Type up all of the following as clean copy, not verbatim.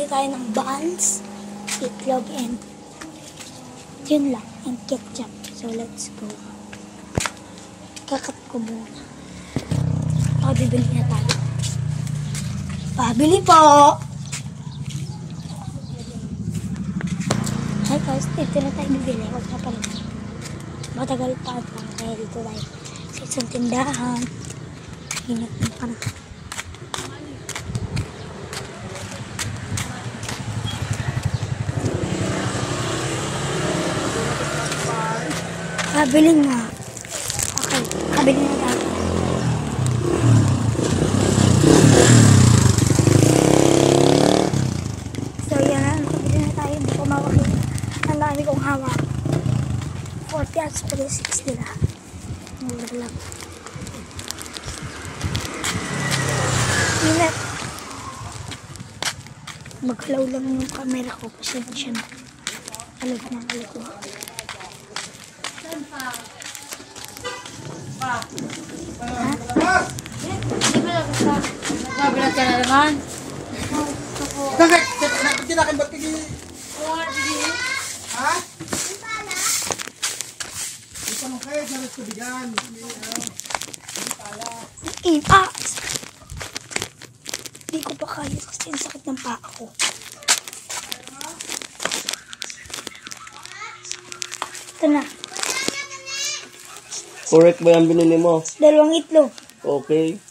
bibili tayo ng buns, itlog, and yun lang, and ketchup. So, let's go. Kakat ko muna. Bibili na tayo. Pabili po! Hi guys, dito na tayo bibili. Huwag na pala. Matagal pa ito. Kaya dito tayo sa isang tindahan. Ingat na pa na. Pabili nga. Okay, pabili na tayo. So yan, pabili na tayo. Hindi ko makakita. Ang dami kong hawak. 40 at 60 na. Mura lang. Minat. Magalaw lang yung camera ko. Pasensya na. Alag na, alag na. Nabilat ka na naman. Bakit? Kinakin ba't kiki? Ha? Ito mo kayo, salit ko bigan. Hindi ko pa kaya kasi ang sakit ng paa ko. Ito na. Correct ba yung binili mo? 2 itlog. Okay.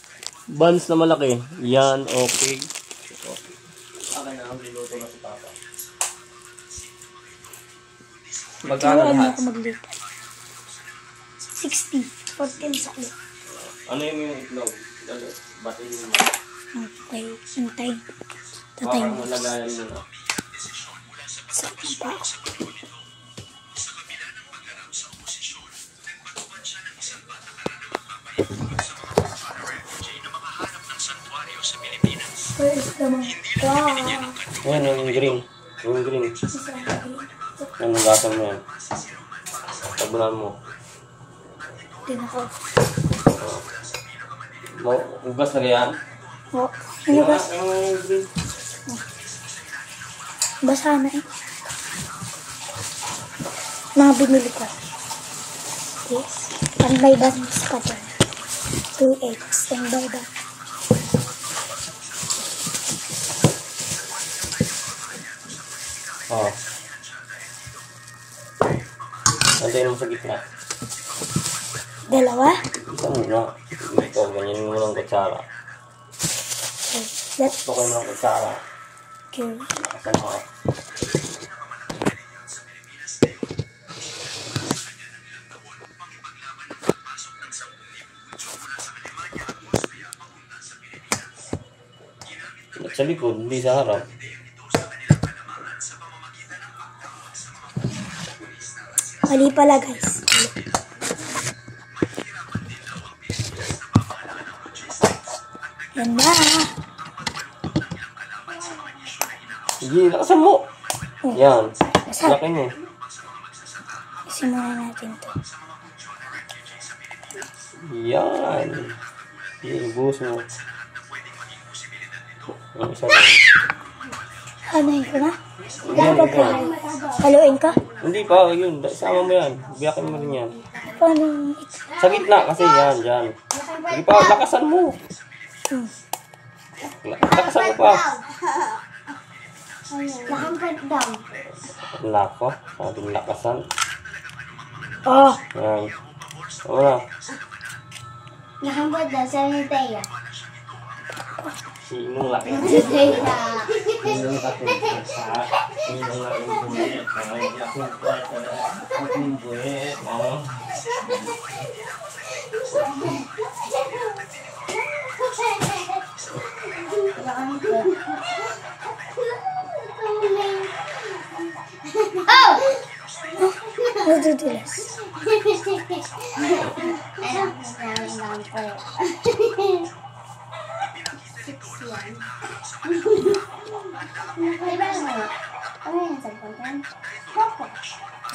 Buns na malaki. Yan, okay. Okay na, ang niluto na si Papa. Magkano Ano lahat? ako maglipat? 60. 14 sa ulit. Ano yung itlog? Batiin mo. Okay. Hintay. Tatay Parang mo. malagayan mo na. Sakit ng paa ko. First naman. Wow. Yan, yung green. Yung green. Yan, hugasan mo yan. Tabunan mo. Din ako. Hugas na yan. Oh. Ano ba? Yung green. Basa na eh. Mga binili ko. Yes. Standby buns pa dyan. 2 eggs. Standby buns. Oo. Nantayin mo sa gitna. 2? Isa muna. Ito, ganyan mo ng kutsara. Okay. Let's Ito kayo ng kutsara. go. Asan mo? Sa likod, hindi sa harap. Mali pala guys. Yan na. Sige, lakasan mo. Yan. Saan? Laki mo. Simulan natin to. Yan. Sige, buhos mo. Ang isa lang. Hanayin ko na? Yan, Dapat ito. haluin ka? Hindi pa, yun. Isama mo yan. Biyakin mo rin yan. Paano? Sa gitna kasi yan, dyan. Sige pa, lakasan mo. Lakasan mo pa. Nakangkat daw. Lako, sabing lakasan. Oh. Yan. Oo na. Nakangkat daw sa Nutella. Sinong laki? Nutella. Sinong laki? Sinong laki? Aking buwet. Oh! Nadudulas.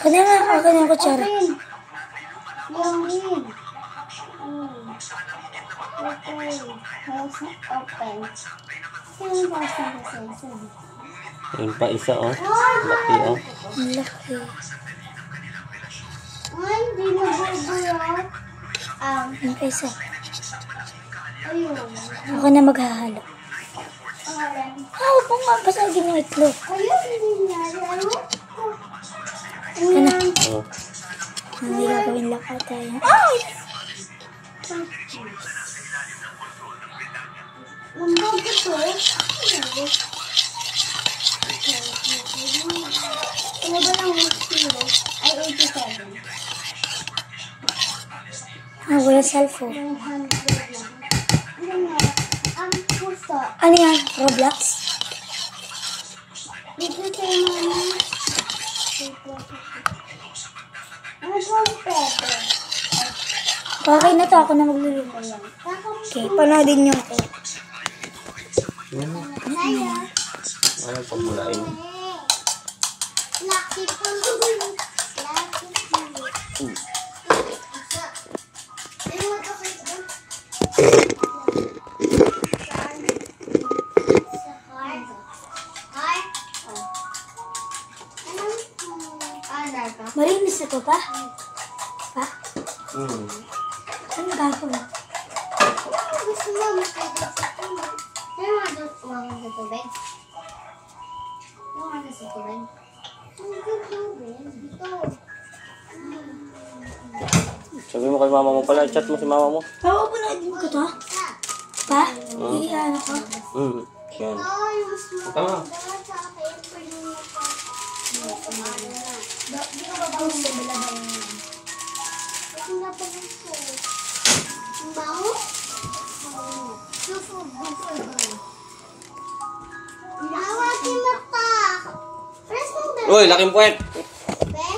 Kanya nga, akin yung kutsara. Ayun pa isa, oh. Laki, oh. Ang laki. Ay, hindi nabubulot. Ang pa isa. Ayun. Ako na maghahalo. Ayan. Huwag mo nga basagin yung itlog. Ayun, hindi niya. Ano? Ano? Oh. Hindi gagawin lang ata yan. Ay! Ang bago to. Ano ba lang 0? Ay, 87. Wala cellphone. 100 lang. Ano nga? Ang puso. Ano yan? Roblox? Dito sa mama. Ano ba pwede? Okay na to. Ako na magluluto. Okay, panoodin nyo ako. Saya. Ano pagmulain? Lucky po. Lucky po. Marinis na to pa? Pa? Hmm. Ano gagawin? Gusto mo makikita sa tubig? Ano nga sa tubig? Ano nga sa tubig? Ang tubig? Ito. Sabi mo kay mama mo pala, chat mo si mama mo. Oo, panoodin ko to. Pa? Iyan ako. Hmm. Yan. Ay, mas Tama. maganda sa akin. Pwede mo pa. Di ko ba ba gusto bilabay mo? Ito na pa gusto. Ang bango? Gusto ba? Awati mata. Fresh mong damit. Uy, laking puwet! Be?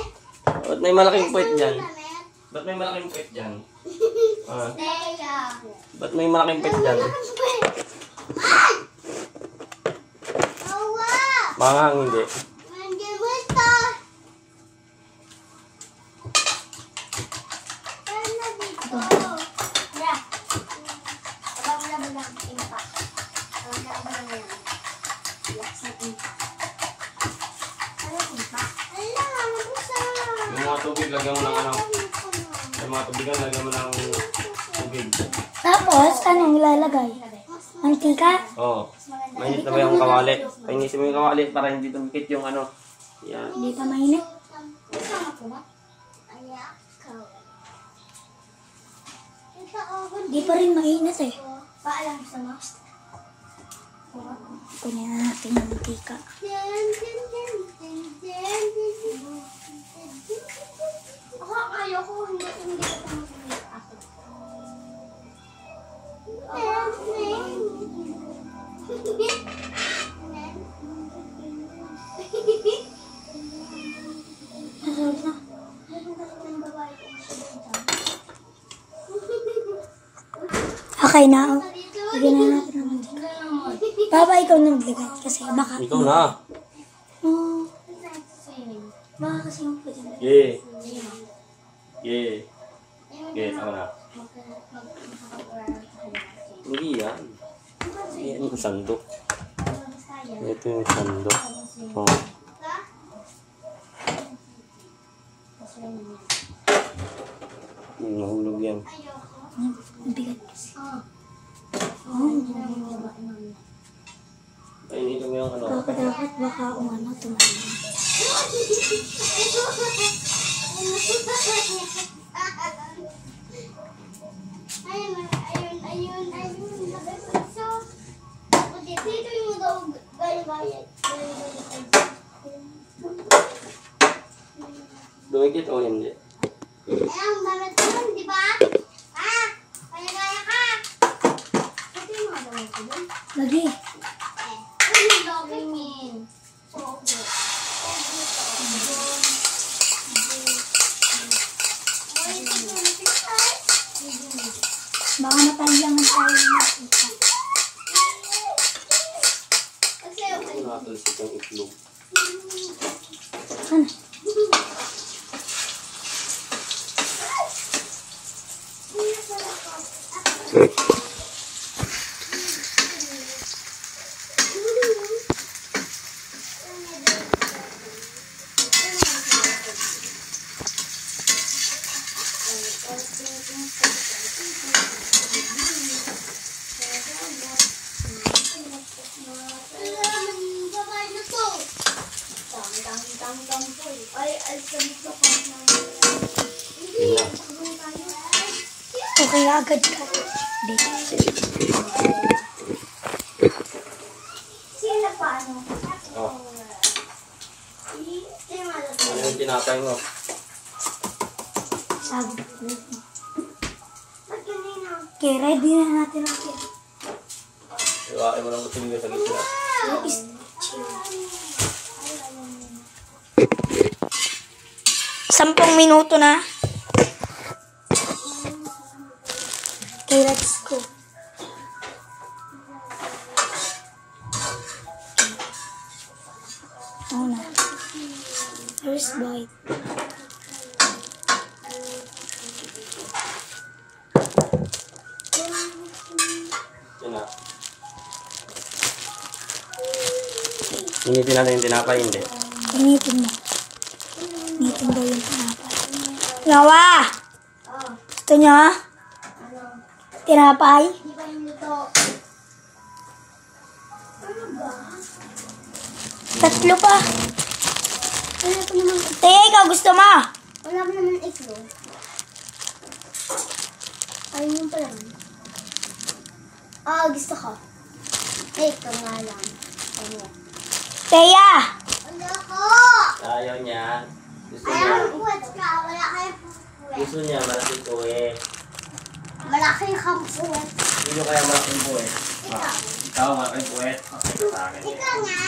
Ba't may malaking puwet Fresh dyan? mong damit. Ba't may malaking puwet dyan? Ah, Teya. ba't may malaking puwet dyan? Ay! Awa! Baka hindi. Nandiyan mo ito. Saan na dito? Yeah. Abang na ba lang impact? Abang na ba lang yan? Relax na impact. Ano impact? Ala, mabusa. Yung mga tubig, lagyan mo ng ano. Yung mga tubigan, lagyan mo ng tubig. Tapos, anong ilalagay? Mantika? Oo. Mainit na ba yung kawali? Painisin mo yung kawali para hindi tumikit yung ano. Yan. Hindi pa mainit. Kasama ko ba? Ayak ko. Ito, oh, Hindi pa rin mainit eh. paalam sa mo. Kunin na natin yung mantika. Ako, ayoko, hindi ko masabi ako. Masarap na. Okay na. Oh. Lagyan na natin ng mantika. Baba, ikaw na maglagay. Kasi baka... Ikaw na. Oh, baka kasi yung pwede na. Yeah. Yeah. Yeah, tama na. Hindi yan. Yan yung sandok. Ito yung sandok. Oh. Nahulog yan. Ang bigat. Painitin mo yung ano. Dapat baka umano tumayo. Ayun. So, dito yung daw gaya-gaya. Dumikit o hindi? Ang damit nun, di ba? Ha? Gaya-gaya ka. Ito yung mga damit ko dun. Lagi. Ano yung doggy mean? Baka matangyangan tayo ng mantika. Nakatalsik ang itlog. Ano? Malaki agad ka. Hindi. Sino pa ano? Oh. Sino malaki? Ano yung tinapay mo? Sabi. Ba't ganyan ah? Okay, ready na natin ang kaya. Iwain mo lang kutsilyo sa gitna. Is chill. 10 minuto na. Okay, let's go. Oh na. First bite. Yun na. Initin natin yung tinapay, hindi. Initin mo. Initin daw yung tinapay. Yawa! Oh, Gusto niyo? ano? Tinapay? Di ba yung luto? Ano ba? 3 pa. Wala pa naman, Taya, ikaw gusto mo? wala pa naman itlog. Ayun yung pala. Ah, gusto ko. Eh, ito nga lang. Ano? Taya! Ano ko? Ayaw niya. Gusto Ayaw niya. ng puwet ka. Wala kayong puwet. Gusto niya, malaki ko eh. Malaki kang puwet. Sino kaya malaking buwet? Ikaw. Ikaw, malaking buwet. Okay ka sa akin. Ikaw nga.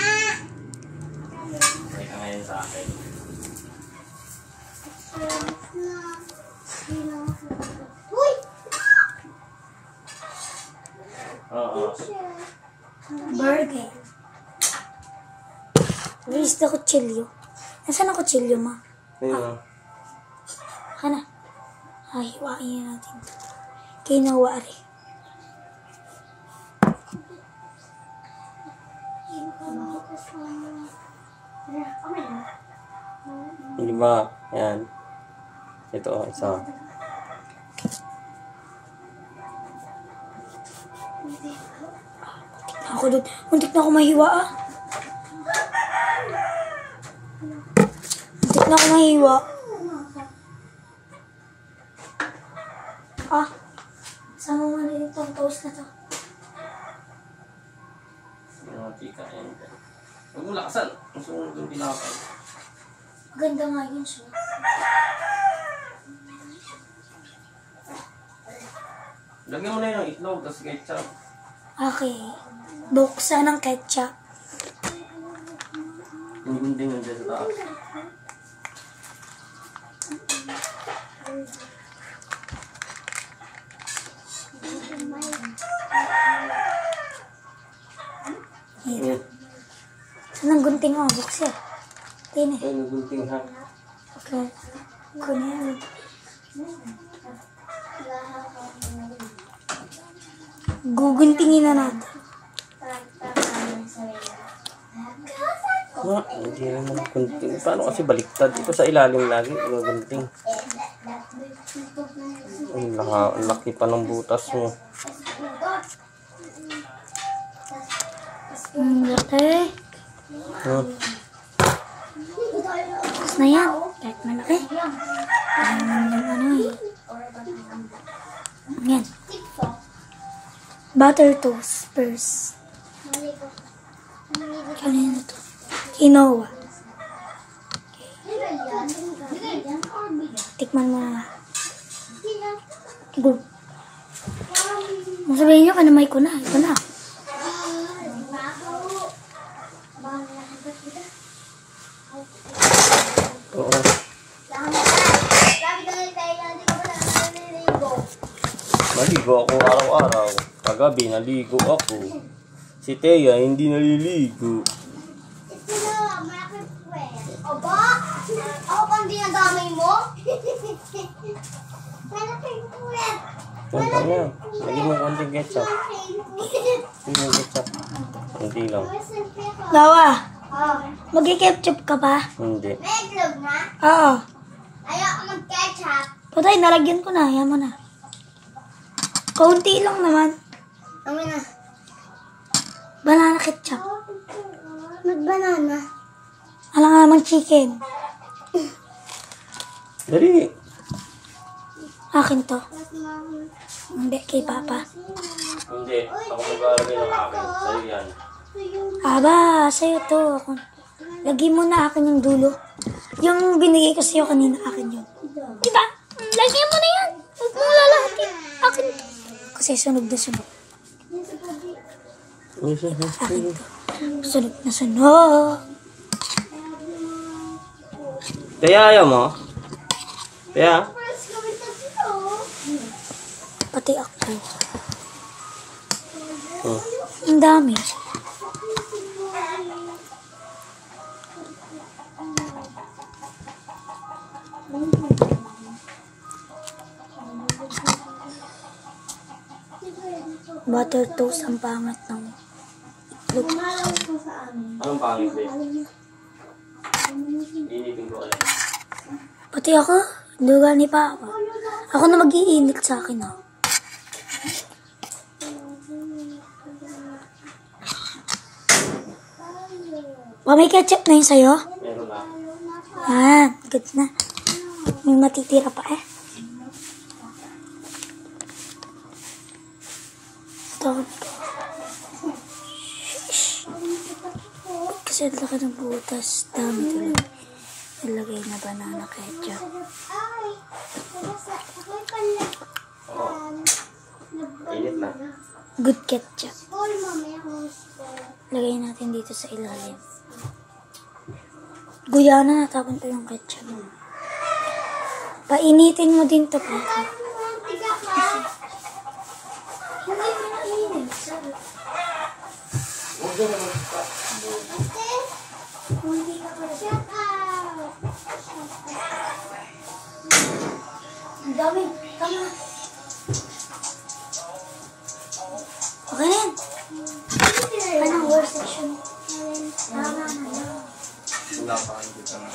Okay ka ngayon sa akin. Uy! Oo. Burger. Where's the kutsilyo? Nasaan ang kutsilyo, ma? Ayun. Hana. Hiwain na natin. Kinawari. Hindi ba? Ayan. Ito, isa. Ako doon. Muntik na ako mahiwa, ah. Muntik na ako mahiwa. Ah. Sama mo na dito ang toast na to. Mga tika. Ayan. Huwag mo lakasan. Ang sunod yung tinapay. Maganda nga yun, so. Lagyan mo na yun ng itlog, tapos ketchup. Okay. Buksan ng ketchup. Gunting yun dyan sa taas. Here. Saan ang gunting mo? Buksan. Tine. Ay, nagunting ha. Okay. Kunin. Guguntingin na natin. Hindi naman gunting. Paano kasi baliktad? Ito sa ilalim lagi, gunting. Ang laki pa ng butas mo. Laki. Tapos na yan. Kahit malaki. Ano eh. Yan. Butter toast first. Kanina to. Quinoa. Tikman mo na. Go. Masabihin nyo ka na may kuna. Ito na. Oo. Naligo ako araw-araw. Kagabi, naligo ako. Si Thea, hindi naliligo. Ito na, malaking puwet. Aba? Ako pang dinagamay mo? Malaking puwet. Punta niya. Lagyan mo konting ketchup. Malaking puwet. Lagyan mo ketchup. Hindi lang. Lawa, Oh, mag-ketchup ka pa? Hindi. may itlog na? Oo. Ayoko mag-ketchup. Patay, nalagyan ko na. Yan mo na. Kaunti lang naman. Amin na. Banana ketchup. Mag-banana. Alam nga naman chicken. Dali. Akin to. Hindi, kay Papa. Hindi. Ako mag-aalagay ng akin. Sa'yo yan. Aba, sa'yo to. Lagi mo na akin yung dulo. Yung binigay ko sa'yo kanina, akin yun. Diba? Lagyan mo na yan. Huwag mo lalahatin. Akin to. Kasi sunog na sunog. Akin to. Sunog na sunog. Kaya ayaw mo? Kaya? Pati ako. Oh. Ang dami. Butter toast ang pangat ng itlog. Anong pangit, babe? Initin ko alam. Pati ako, lugar ni Papa. Ako na mag-iinit sa akin, ha. May ketchup na yun sa'yo? Meron na. Ah, good na. May matitira pa eh. Ito. Kasi ang laki ng butas. Dami tuloy. Nilagay na banana ketchup. Oo. Init na. Good ketchup. Lagay natin dito sa ilalim. Guyana, natapon pa yung ketchup. Painitin mo din to, Papa. Ang dami. Tama. Okay na yan. Anong worst section? Tama na. Wala pa kayo dito na.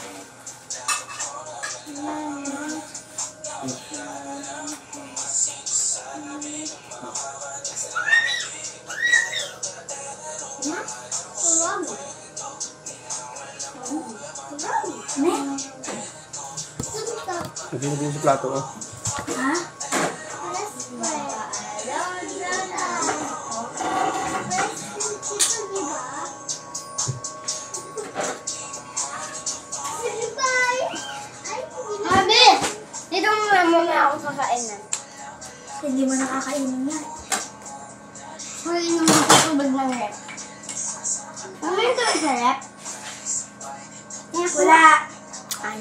Nagpinipin sa plato mo. Ha? Abi! Dito muna ako kakainan. Hindi mo nakakainin yan. Huwag inom ako tubig ng rep. Mamaya ito sa rep? Wala. Ay.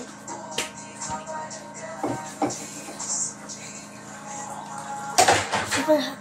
Super hot.